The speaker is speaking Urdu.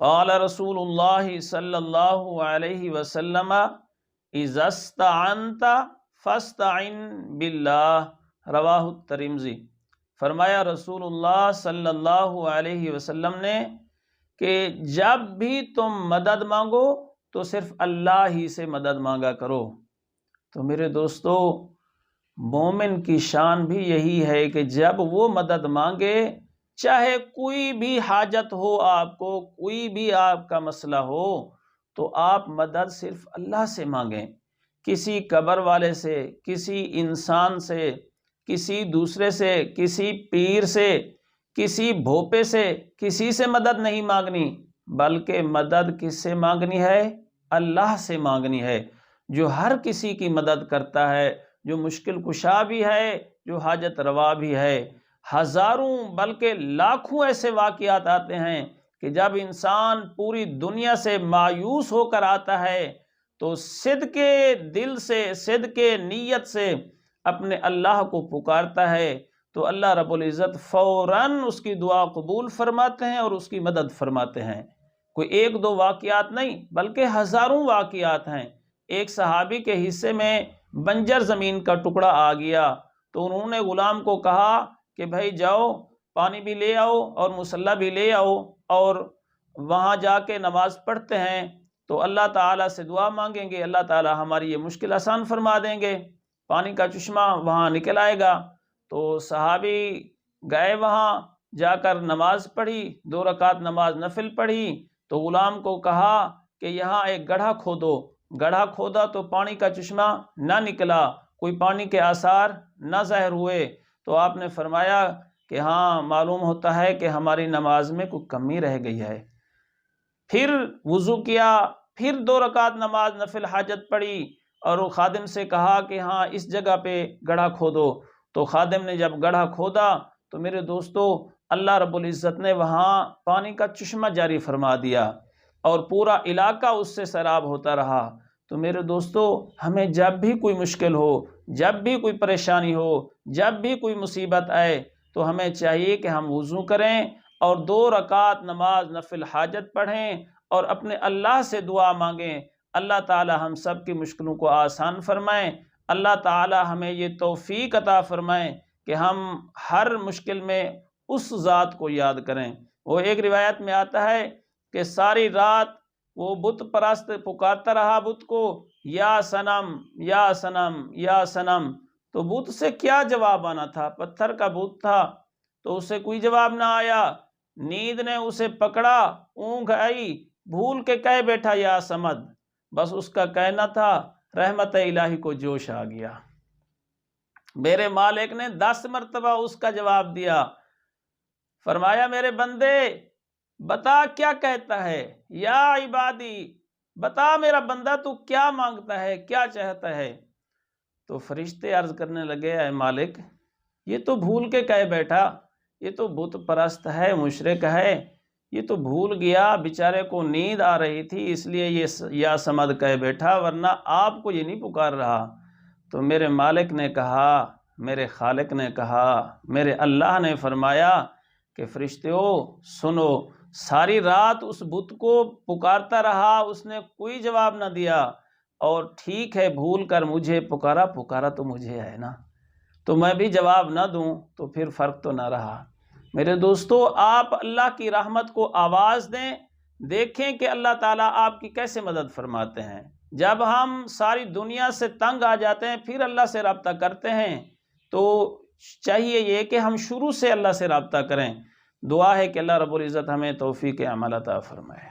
قال رسول اللہ صلی اللہ علیہ وسلم اذا استعنت فاستعن باللہ، رواہ الترمذی۔ فرمایا رسول اللہ صلی اللہ علیہ وسلم نے کہ جب بھی تم مدد مانگو تو صرف اللہ ہی سے مدد مانگا کرو۔ تو میرے دوستو، مومن کی شان بھی یہی ہے کہ جب وہ مدد مانگے، چاہے کوئی بھی حاجت ہو آپ کو، کوئی بھی آپ کا مسئلہ ہو، تو آپ مدد صرف اللہ سے مانگیں، کسی قبر والے سے، کسی انسان سے، کسی دوسرے سے، کسی پیر سے، کسی بھوپے سے، کسی سے مدد نہیں مانگنی، بلکہ مدد کس سے مانگنی ہے؟ اللہ سے مانگنی ہے، جو ہر کسی کی مدد کرتا ہے، جو مشکل کشا بھی ہے، جو حاجت روا بھی ہے۔ ہزاروں بلکہ لاکھوں ایسے واقعات آتے ہیں کہ جب انسان پوری دنیا سے مایوس ہو کر آتا ہے تو صدقے دل سے، صدقے نیت سے اپنے اللہ کو پکارتا ہے، تو اللہ رب العزت فوراً اس کی دعا قبول فرماتے ہیں اور اس کی مدد فرماتے ہیں۔ کوئی ایک دو واقعات نہیں بلکہ ہزاروں واقعات ہیں۔ ایک صحابی کے حصے میں بنجر زمین کا ٹکڑا آ گیا، تو انہوں نے غلام کو کہا کہ بھائی جاؤ، پانی بھی لے آؤ اور مصلی بھی لے آؤ، اور وہاں جا کے نماز پڑھتے ہیں تو اللہ تعالیٰ سے دعا مانگیں گے، اللہ تعالیٰ ہماری یہ مشکل آسان فرما دیں گے، پانی کا چشمہ وہاں نکل آئے گا۔ تو صحابی گئے، وہاں جا کر نماز پڑھی، 2 رکعت نماز نفل پڑھی، تو غلام کو کہا کہ یہاں ایک گڑھا کھودو۔ گڑھا کھودا تو پانی کا چشمہ نہ نکلا، کوئی پانی کے آثار نہ ظاہر ہوئے۔ تو آپ نے فرمایا کہ ہاں، معلوم ہوتا ہے کہ ہماری نماز میں کوئی کمی رہ گئی ہے۔ پھر وضو کیا، پھر 2 رکعت نماز نفل حاجت پڑھی، اور وہ خادم سے کہا کہ ہاں اس جگہ پہ گڑھا کھودو۔ تو خادم نے جب گڑھا کھودا تو میرے دوستو، اللہ رب العزت نے وہاں پانی کا چشمہ جاری فرما دیا اور پورا علاقہ اس سے سیراب ہوتا رہا۔ تو میرے دوستو، ہمیں جب بھی کوئی مشکل ہو، جب بھی کوئی پریشانی ہو، جب بھی کوئی مصیبت آئے، تو ہمیں چاہیے کہ ہم وضو کریں اور 2 رکعت نماز نفل حاجت پڑھیں اور اپنے اللہ سے دعا مانگیں۔ اللہ تعالی ہم سب کی مشکلوں کو آسان فرمائیں۔ اللہ تعالی ہمیں یہ توفیق عطا فرمائیں کہ ہم ہر مشکل میں اس ذات کو یاد کریں۔ وہ ایک روایت میں آتا ہے کہ ساری رات وہ بت پرست پکارتا رہا بت کو، یا صنم یا صنم یا صنم۔ تو بت سے کیا جواب آنا تھا؟ پتھر کا بت تھا، تو اسے کوئی جواب نہ آیا۔ نیند نے اسے پکڑا، اونگ آئی، بھول کے کہہ بیٹھا یا سمد، بس اس کا کہنا تھا، رحمت الہی کو جوش آ گیا۔ میرے مالک نے 10 مرتبہ اس کا جواب دیا، فرمایا میرے بندے بتا کیا کہتا ہے، یا عبادی بتا میرا بندہ تو کیا مانگتا ہے، کیا چاہتا ہے۔ تو فرشتے عرض کرنے لگے، اے مالک، یہ تو بھول کے کہہ بیٹھا، یہ تو بت پرست ہے، مشرک ہے، یہ تو بھول گیا، بیچارے کو نیند آ رہی تھی اس لیے یہ یا سمد کہہ بیٹھا، ورنہ آپ کو یہ نہیں پکار رہا۔ تو میرے مالک نے کہا، میرے خالق نے کہا، میرے اللہ نے فرمایا کہ فرشتوں سنو، ساری رات اس بت کو پکارتا رہا، اس نے کوئی جواب نہ دیا، اور ٹھیک ہے بھول کر مجھے پکارا، پکارا تو مجھے ہے نا، تو میں بھی جواب نہ دوں تو پھر فرق تو نہ رہا۔ میرے دوستو، آپ اللہ کی رحمت کو آواز دیں، دیکھیں کہ اللہ تعالیٰ آپ کی کیسے مدد فرماتے ہیں۔ جب ہم ساری دنیا سے تنگ آ جاتے ہیں پھر اللہ سے رابطہ کرتے ہیں، تو چاہیے یہ کہ ہم شروع سے اللہ سے رابطہ کریں۔ دعا ہے کہ اللہ رب العزت ہمیں توفیق عمل عطا فرمائے۔